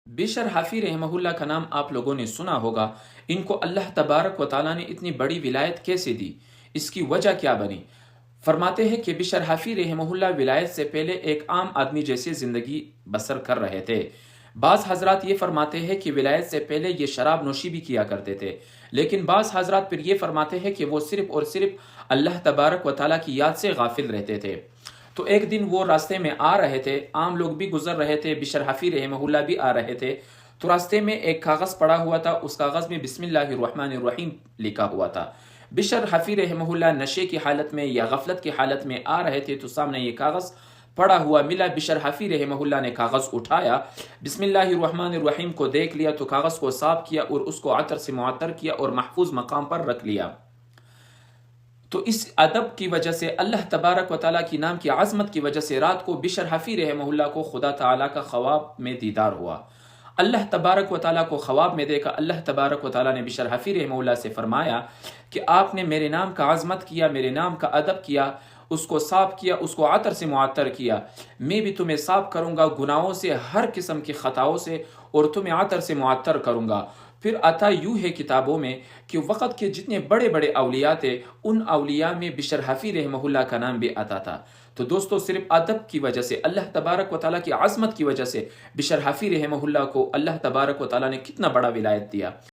बिशर हाफी रहमहुल्लाह का नाम आप लोगों ने सुना होगा। इनको अल्लाह तबारक व ताला ने इतनी बड़ी विलायत कैसे दी, इसकी वजह क्या बनी? फरमाते हैं कि बिशर हाफी रहमहुल्लाह विलायत से पहले एक आम आदमी जैसी ज़िंदगी बसर कर रहे थे। बाज़ हजरात ये फरमाते हैं कि विलायत से पहले ये शराब नोशी भी किया करते थे, लेकिन बाज़ हजरात फिर ये फरमाते हैं कि वो सिर्फ़ और सिर्फ अल्लाह तबारक व ताला की याद से गाफिल रहते थे। तो एक दिन वो रास्ते में आ रहे थे, आम लोग भी गुजर रहे थे, बिशर हाफी रहमहुल्लाह भी आ रहे थे। तो रास्ते में एक कागज़ पड़ा हुआ था, उस कागज़ में बिस्मिल्लाहिर्रहमानिर्रहीम लिखा हुआ था। बिशर हाफी रहमहुल्लाह नशे की हालत में या गफलत की हालत में आ रहे थे, तो सामने ये कागज़ पड़ा हुआ मिला। बिशर हाफी रहमहुल्लाह ने कागज़ उठाया, बिस्मिल्लाहिर्रहमानिर्रहीम को देख लिया, तो कागज़ को साफ किया और उसको अतर से मुअत्तर किया और महफूज मकाम पर रख लिया। तो इस अदब की वजह से, अल्लाह तबारक व ताला की नाम की आज़मत की वजह से, रात को बिशर हाफी रहमहुल्लाह को खुदा ताला का ख्वाब में दीदार हुआ। अल्लाह तबारक व ताला को ख्वाब में देखा। अल्लाह तबारक व ताला ने बिशर हाफी रहमहुल्लाह से फरमाया कि आपने मेरे नाम का आज़मत किया, मेरे नाम का अदब किया, उसको साफ किया, उसको अतर से मुअत्तर किया। मैं भी तुम्हें साफ करूँगा गुनाहों से, हर किस्म की ख़ताओं से, और तुम्हें अतर से मुअत्तर करूँगा। फिर आता यूँ है किताबों में कि वक़्त के जितने बड़े बड़े औलिया थे, उन औलिया में बिशर हाफी रहमहुल्लाह का नाम भी आता था। तो दोस्तों, सिर्फ अदब की वजह से, अल्लाह तबारक व ताला की आज़मत की वजह से बिशर हाफी रहमहुल्लाह को अल्लाह तबारक व ताला ने कितना बड़ा विलायत दिया।